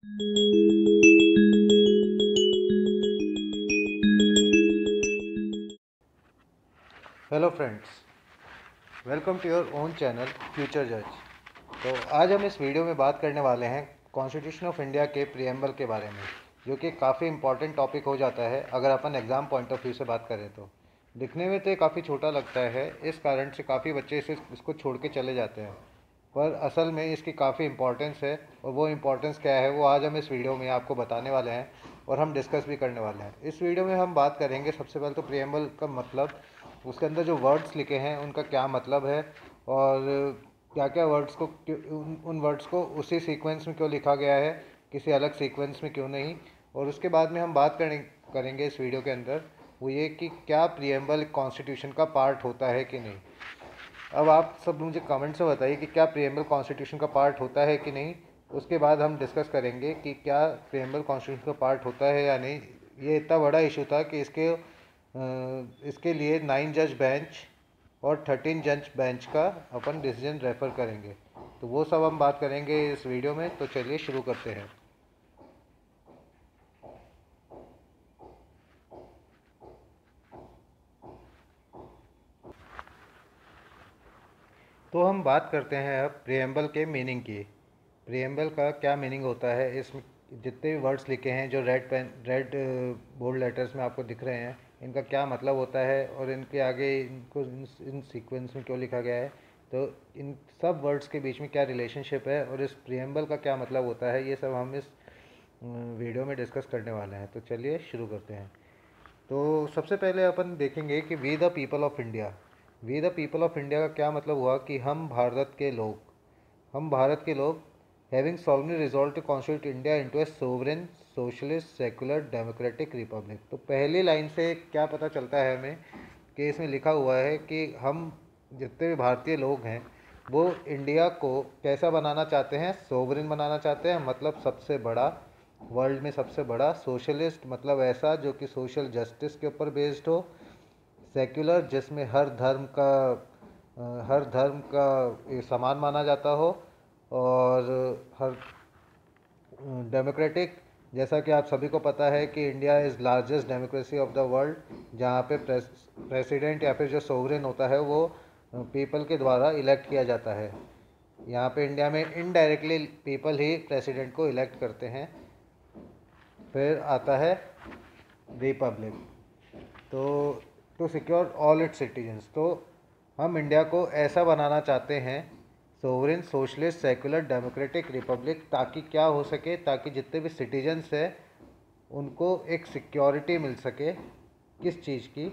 Hello friends, welcome to your own channel future जज। तो आज हम इस वीडियो में बात करने वाले हैं कॉन्स्टिट्यूशन ऑफ इंडिया के प्रीएम्बल के बारे में, जो कि काफ़ी इंपॉर्टेंट टॉपिक हो जाता है अगर अपन एग्ज़ाम पॉइंट ऑफ व्यू से बात करें तो। दिखने में तो ये काफ़ी छोटा लगता है, इस कारण से काफ़ी बच्चे इसको छोड़ के चले जाते हैं, पर असल में इसकी काफ़ी इंपॉर्टेंस है। और वो इंपॉर्टेंस क्या है वो आज हम इस वीडियो में आपको बताने वाले हैं और हम डिस्कस भी करने वाले हैं। इस वीडियो में हम बात करेंगे सबसे पहले तो प्रीएम्बल का मतलब, उसके अंदर जो वर्ड्स लिखे हैं उनका क्या मतलब है, और क्या क्या वर्ड्स को उन वर्ड्स को उसी सीक्वेंस में क्यों लिखा गया है, किसी अलग सीक्वेंस में क्यों नहीं। और उसके बाद में हम बात करेंगे इस वीडियो के अंदर वो ये कि क्या प्रीएम्बल कॉन्स्टिट्यूशन का पार्ट होता है कि नहीं। अब आप सब मुझे कमेंट से बताइए कि क्या प्रीएम्बल कॉन्स्टिट्यूशन का पार्ट होता है कि नहीं। उसके बाद हम डिस्कस करेंगे कि क्या प्रीएम्बल कॉन्स्टिट्यूशन का पार्ट होता है या नहीं। ये इतना बड़ा इशू था कि इसके लिए 9 जज बेंच और 13 जज बेंच का अपन डिसीजन रेफ़र करेंगे। तो वो सब हम बात करेंगे इस वीडियो में। तो चलिए शुरू करते हैं। तो हम बात करते हैं अब प्रीएम्बल के मीनिंग की। प्रीएम्बल का क्या मीनिंग होता है, इसमें जितने भी वर्ड्स लिखे हैं जो रेड बोल्ड लेटर्स में आपको दिख रहे हैं, इनका क्या मतलब होता है और इनके आगे इनको इन सीक्वेंस में क्यों लिखा गया है। तो इन सब वर्ड्स के बीच में क्या रिलेशनशिप है और इस प्रीएम्बल का क्या मतलब होता है, ये सब हम इस वीडियो में डिस्कस करने वाले हैं। तो चलिए शुरू करते हैं। तो सबसे पहले अपन देखेंगे कि we the people of India. We the people of India का क्या मतलब हुआ कि हम भारत के लोग having solemnly resolved to constitute India into a sovereign socialist secular democratic republic। तो पहली लाइन से क्या पता चलता है हमें कि इसमें लिखा हुआ है कि हम जितने भी भारतीय लोग हैं वो इंडिया को कैसा बनाना चाहते हैं, सोवरेन बनाना चाहते हैं, मतलब सबसे बड़ा, वर्ल्ड में सबसे बड़ा, सोशलिस्ट मतलब ऐसा जो कि सोशल जस्टिस के ऊपर बेस्ड हो, सेक्युलर जिसमें हर धर्म का समान माना जाता हो, और हर डेमोक्रेटिक, जैसा कि आप सभी को पता है कि India is largest democracy of the world, जहाँ पे प्रेसिडेंट या फिर जो सोवरेन होता है वो पीपल के द्वारा इलेक्ट किया जाता है। यहाँ पे इंडिया में इनडायरेक्टली पीपल ही प्रेसिडेंट को इलेक्ट करते हैं। फिर आता है रिपब्लिक। तो to secure all its citizens, तो हम इंडिया को ऐसा बनाना चाहते हैं, sovereign socialist secular democratic republic, ताकि क्या हो सके, ताकि जितने भी सिटीजन्स हैं उनको एक सिक्योरिटी मिल सके। किस चीज़ की?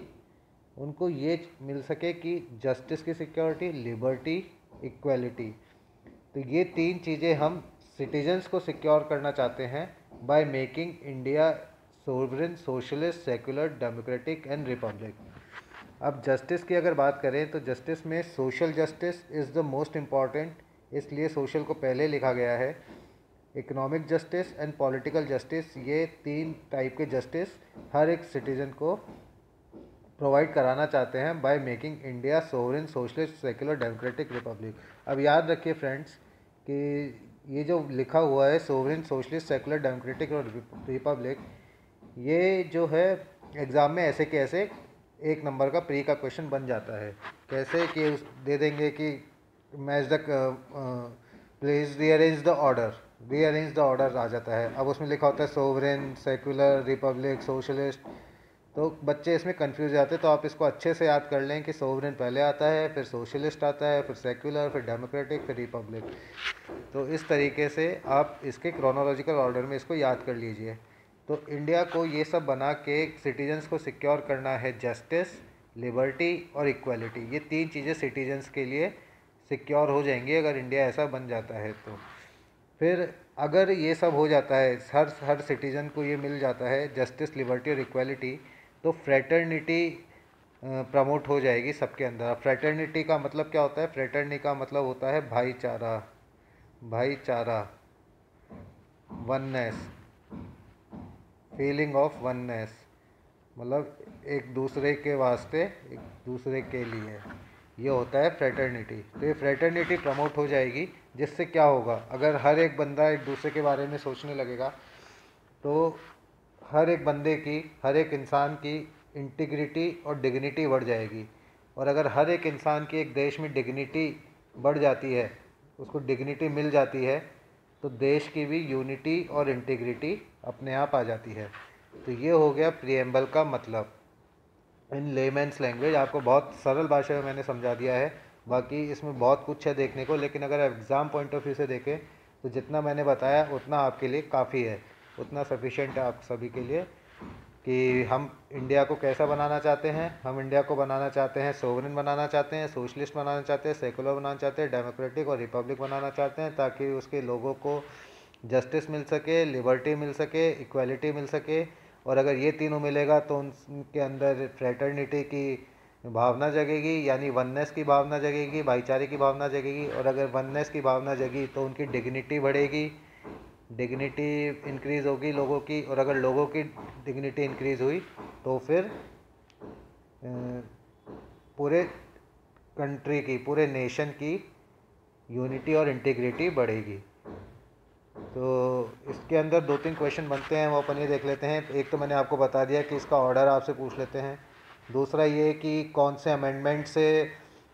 उनको ये मिल सके कि जस्टिस की सिक्योरिटी, लिबर्टी, इक्वलिटी। तो ये तीन चीज़ें हम सिटीजन्स को सिक्योर करना चाहते हैं by making India sovereign socialist secular democratic and Republic. अब जस्टिस की अगर बात करें तो जस्टिस में social justice is the most important, इसलिए सोशल को पहले लिखा गया है। Economic justice and political justice, ये तीन टाइप के जस्टिस हर एक सिटीज़न को प्रोवाइड कराना चाहते हैं by making India sovereign socialist secular democratic Republic. अब याद रखिए फ्रेंड्स कि ये जो लिखा हुआ है सोवरेन सोशलिस्ट सेकुलर डेमोक्रेटिक और रिपब्लिक, ये जो है एग्ज़ाम में ऐसे के ऐसे एक नंबर का प्री का क्वेश्चन बन जाता है। कैसे कि दे देंगे कि match the please rearrange the order आ जाता है। अब उसमें लिखा होता है सोवरेन, सेकुलर, रिपब्लिक, सोशलिस्ट। तो बच्चे इसमें कंफ्यूज जाते हैं। तो आप इसको अच्छे से याद कर लें कि सोवरेन पहले आता है, फिर सोशलिस्ट आता है, फिर सेकुलर, फिर डेमोक्रेटिक, फिर रिपब्लिक। तो इस तरीके से आप इसके क्रोनोलॉजिकल ऑर्डर में इसको याद कर लीजिए। तो इंडिया को ये सब बना के सिटीजन्स को सिक्योर करना है, जस्टिस, लिबर्टी और इक्वलिटी। ये तीन चीज़ें सिटीजन्स के लिए सिक्योर हो जाएंगी अगर इंडिया ऐसा बन जाता है। तो फिर अगर ये सब हो जाता है, हर सिटीज़न को ये मिल जाता है जस्टिस, लिबर्टी और इक्वलिटी, तो फ्रेटर्निटी प्रमोट हो जाएगी सबके अंदर। फ्रेटर्निटी का मतलब क्या होता है? फ्रेटर्निटी का मतलब होता है भाईचारा, भाईचारा, वननेस, फीलिंग ऑफ वननेस, मतलब एक दूसरे के वास्ते, एक दूसरे के लिए। ये होता है फ्रेटर्निटी। तो ये फ्रेटर्निटी प्रमोट हो जाएगी, जिससे क्या होगा, अगर हर एक बंदा एक दूसरे के बारे में सोचने लगेगा तो हर एक बंदे की, हर एक इंसान की इंटीग्रिटी और डिग्निटी बढ़ जाएगी। और अगर हर एक इंसान की एक देश में डिग्निटी बढ़ जाती है, उसको डिग्निटी मिल जाती है, तो देश की भी यूनिटी और इंटीग्रिटी अपने आप आ जाती है। तो ये हो गया प्रिएम्बल का मतलब इन लेमेंस लैंग्वेज। आपको बहुत सरल भाषा में मैंने समझा दिया है, बाकी इसमें बहुत कुछ है देखने को, लेकिन अगर एग्ज़ाम पॉइंट ऑफ व्यू से देखें तो जितना मैंने बताया उतना आपके लिए काफ़ी है, उतना सफिशिएंट है आप सभी के लिए कि हम इंडिया को कैसा बनाना चाहते हैं। हम इंडिया को बनाना चाहते हैं सोवरेन बनाना चाहते हैं, सोशलिस्ट बनाना चाहते हैं, सेकुलर बनाना चाहते हैं, डेमोक्रेटिक और रिपब्लिक बनाना चाहते हैं, ताकि उसके लोगों को जस्टिस मिल सके, लिबर्टी मिल सके, इक्वालिटी मिल सके। और अगर ये तीनों मिलेगा तो उनके अंदर फ्रेटर्निटी की भावना जगेगी, यानी वननेस की भावना जगेगी, भाईचारे की भावना जगेगी। और अगर वननेस की भावना जगी तो उनकी डिग्निटी बढ़ेगी, डिग्निटी इंक्रीज़ होगी लोगों की। और अगर लोगों की डिग्निटी इंक्रीज़ हुई तो फिर पूरे कंट्री की, पूरे नेशन की यूनिटी और इंटीग्रिटी बढ़ेगी। तो इसके अंदर दो तीन क्वेश्चन बनते हैं, वो अपन ये देख लेते हैं। एक तो मैंने आपको बता दिया कि इसका ऑर्डर आपसे पूछ लेते हैं। दूसरा ये कि कौन से अमेंडमेंट से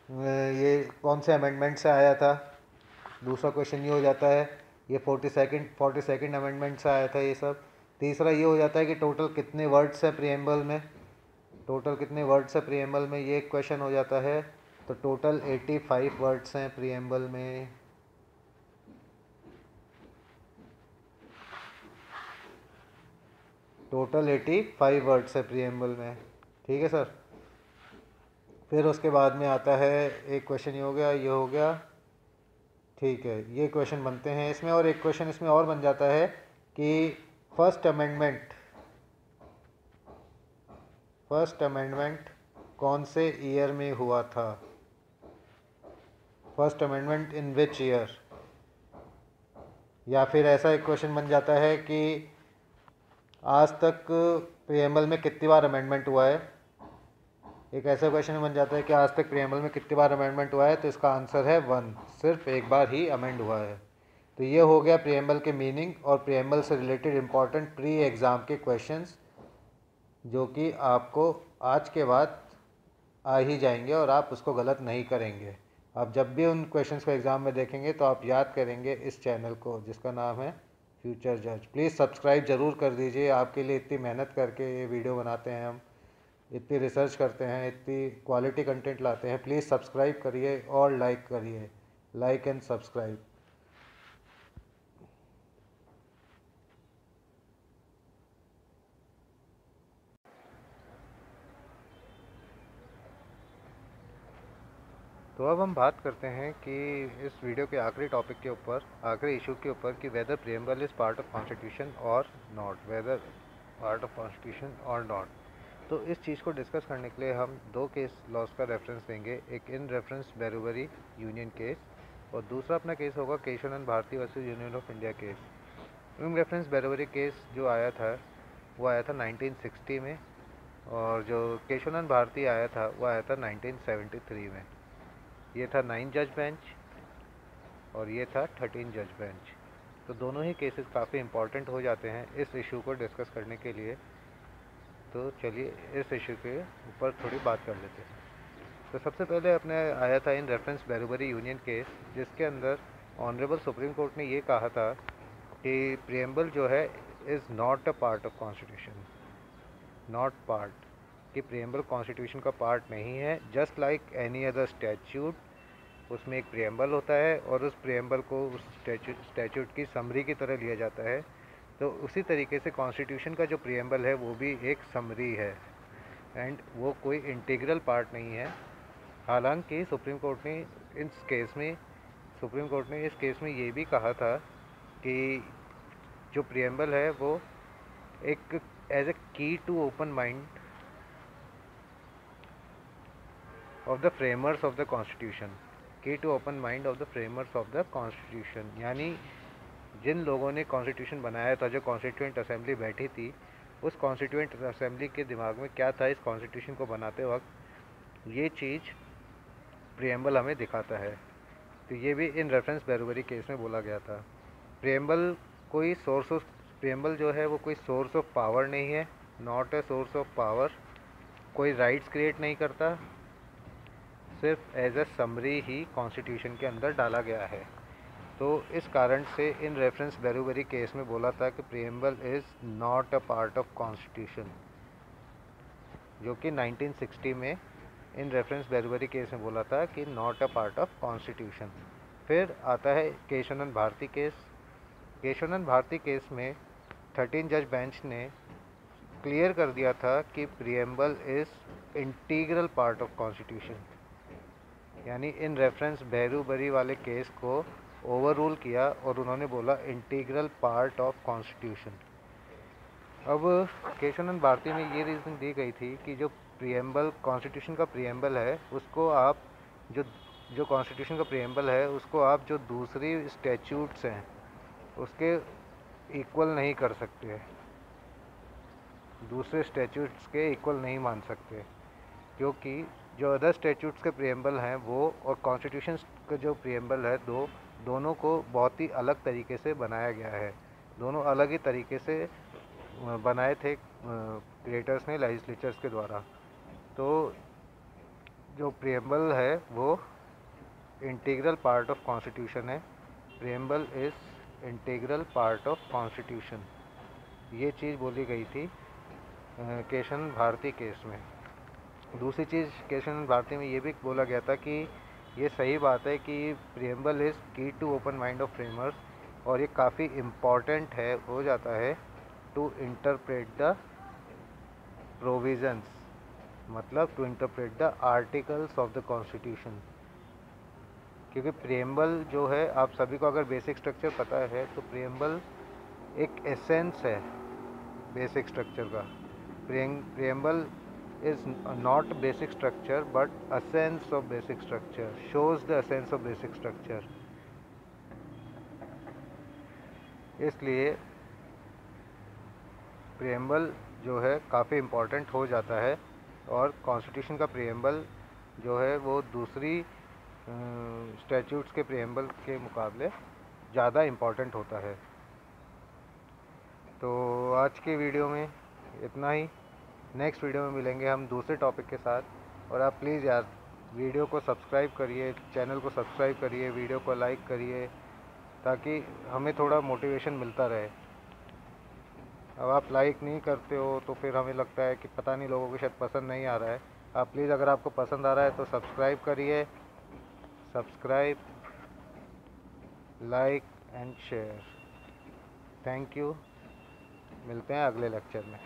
ये कौन से अमेंडमेंट से आया था। दूसरा क्वेश्चन ये हो जाता है, ये 42nd अमेंडमेंट से आया था ये सब। तीसरा ये हो जाता है कि टोटल कितने वर्ड्स है प्रिएम्बल में, टोटल कितने वर्ड्स है प्रिएम्बल में, ये एक क्वेश्चन हो जाता है। तो टोटल 85 वर्ड्स हैं प्रिएम्बल में। टोटल 85 वर्ड्स है प्रिएम्बल में, ठीक है सर। फिर उसके बाद में आता है एक क्वेश्चन, ये हो गया, ये हो गया, ठीक है। ये क्वेश्चन बनते हैं इसमें। और एक क्वेश्चन इसमें और बन जाता है कि फर्स्ट अमेंडमेंट कौन से ईयर में हुआ था, first amendment in which year. या फिर ऐसा एक क्वेश्चन बन जाता है कि आज तक प्रिएम्बल में कितनी बार अमेंडमेंट हुआ है। एक ऐसा क्वेश्चन बन जाता है कि आज तक प्रिएम्बल में कितनी बार अमेंडमेंट हुआ है, तो इसका आंसर है 1, सिर्फ एक बार ही अमेंड हुआ है। तो ये हो गया प्रिएम्बल के मीनिंग और प्रिएम्बल से रिलेटेड इंपॉर्टेंट प्री एग्ज़ाम के क्वेश्चंस, जो कि आपको आज के बाद आ ही जाएंगे और आप उसको गलत नहीं करेंगे। आप जब भी उन क्वेश्चंस को एग्ज़ाम में देखेंगे तो आप याद करेंगे इस चैनल को, जिसका नाम है फ्यूचर जज। प्लीज़ सब्सक्राइब ज़रूर कर दीजिए, आपके लिए इतनी मेहनत करके ये वीडियो बनाते हैं हम, इतनी रिसर्च करते हैं, इतनी क्वालिटी कंटेंट लाते हैं। प्लीज़ सब्सक्राइब करिए और लाइक करिए, लाइक एंड सब्सक्राइब। तो अब हम बात करते हैं कि इस वीडियो के आखिरी टॉपिक के ऊपर, आखिरी इशू के ऊपर, कि whether preamble is part of constitution और not, whether part of constitution और नॉट। तो इस चीज़ को डिस्कस करने के लिए हम दो केस लॉज का रेफरेंस देंगे। एक in reference Berubari union case और दूसरा अपना केस होगा Kesavananda Bharati versus Union of India case. In reference Berubari case जो आया था वो आया था 1960 में, और जो केशवानंद भारती आया था वो आया था 1973 में। ये था 9 जज बेंच और ये था 13 जज बेंच। तो दोनों ही केसेस काफ़ी इंपॉर्टेंट हो जाते हैं इस इशू को डिस्कस करने के लिए। तो चलिए इस इशू के ऊपर थोड़ी बात कर लेते हैं। तो सबसे पहले अपने आया था इन रेफरेंस बेरुबरी यूनियन केस, जिसके अंदर ऑनरेबल सुप्रीम कोर्ट ने ये कहा था कि प्रिएम्बल जो है is not a part of constitution, not part, कि प्रिएम्बल कॉन्स्टिट्यूशन का पार्ट नहीं है। Just like any other statute, उसमें एक प्रिएम्बल होता है और उस प्रिएम्बल को उस स्टैट्यूट की समरी की तरह लिया जाता है। तो उसी तरीके से कॉन्स्टिट्यूशन का जो प्रिएम्बल है वो भी एक समरी है एंड वो कोई इंटीग्रल पार्ट नहीं है। हालांकि सुप्रीम कोर्ट ने इस केस में ये भी कहा था कि जो प्रिएम्बल है वो एक as a key to open mind of the framers of the constitution, key to open mind of the framers of the constitution, यानी जिन लोगों ने कॉन्स्टिट्यूशन बनाया था, जो कॉन्स्टिट्यूएंट असेंबली बैठी थी, उस कॉन्स्टिट्यूएंट असेंबली के दिमाग में क्या था इस कॉन्स्टिट्यूशन को बनाते वक्त, ये चीज़ प्रियम्बल हमें दिखाता है। तो ये भी इन रेफरेंस बैरूबरी केस में बोला गया था। प्रियम्बल कोई सोर्स ऑफ प्रियम्बल जो है वो कोई सोर्स ऑफ पावर नहीं है, not a source of power, कोई राइट्स क्रिएट नहीं करता, सिर्फ एज ए समरी ही कॉन्स्टिट्यूशन के अंदर डाला गया है। तो इस कारण से इन रेफरेंस बैरूबरी केस में बोला था कि preamble is not a part of constitution, जो कि 1960 में इन रेफरेंस बैरूबरी केस में बोला था कि not a part of constitution. फिर आता है केशवानंद भारती केस। केशवानंद भारती केस में 13 जज बेंच ने क्लियर कर दिया था कि preamble is integral part of constitution, यानी इन रेफरेंस बैरूबरी वाले केस को ओवर रूल किया और उन्होंने बोला इंटीग्रल पार्ट ऑफ कॉन्स्टिट्यूशन। अब केशवानंद भारती में ये रीज़न दी गई थी कि जो प्रियम्बल कॉन्स्टिट्यूशन का प्रियम्बल है उसको आप जो जो कॉन्स्टिट्यूशन का प्रियम्बल है उसको आप जो दूसरी स्टैट्यूट्स हैं उसके इक्वल नहीं कर सकते, दूसरे स्टैट्यूट्स के इक्वल नहीं मान सकते, क्योंकि जो अदर स्टैट्यूट्स के प्रियम्बल हैं वो और कॉन्स्टिट्यूशन का जो प्रियम्बल है दोनों को बहुत ही अलग तरीके से बनाया गया है। दोनों अलग ही तरीके से बनाए थे क्रिएटर्स ने, लेजिस्लेचर्स के द्वारा। तो जो प्रियम्बल है वो इंटीग्रल पार्ट ऑफ कॉन्स्टिट्यूशन है। Preamble is integral part of constitution, ये चीज़ बोली गई थी केशवानंद भारती केस में। दूसरी चीज़ केशवानंद भारती में ये भी बोला गया था कि ये सही बात है कि preamble is key to open mind of framers, और ये काफ़ी इम्पॉर्टेंट है हो जाता है टू इंटरप्रेट द प्रोविजंस, मतलब to interpret the articles of the constitution. क्योंकि प्रियम्बल जो है, आप सभी को अगर बेसिक स्ट्रक्चर पता है तो प्रियम्बल एक एसेंस है बेसिक स्ट्रक्चर का। Preamble is not basic structure but essence of basic structure, shows the essence of basic structure। इसलिए प्रियम्बल जो है काफ़ी इम्पोर्टेंट हो जाता है, और कॉन्स्टिट्यूशन का प्रियम्बल जो है वो दूसरी स्टैट्यूट्स के प्रियम्बल के मुकाबले ज़्यादा इम्पोर्टेंट होता है। तो आज के वीडियो में इतना ही। नेक्स्ट वीडियो में मिलेंगे हम दूसरे टॉपिक के साथ। और आप प्लीज़ यार वीडियो को सब्सक्राइब करिए, चैनल को सब्सक्राइब करिए, वीडियो को लाइक करिए, ताकि हमें थोड़ा मोटिवेशन मिलता रहे। अब आप लाइक नहीं करते हो तो फिर हमें लगता है कि पता नहीं, लोगों को शायद पसंद नहीं आ रहा है। आप प्लीज़ अगर आपको पसंद आ रहा है तो सब्सक्राइब करिए, subscribe, like and share. Thank you, मिलते हैं अगले लेक्चर में।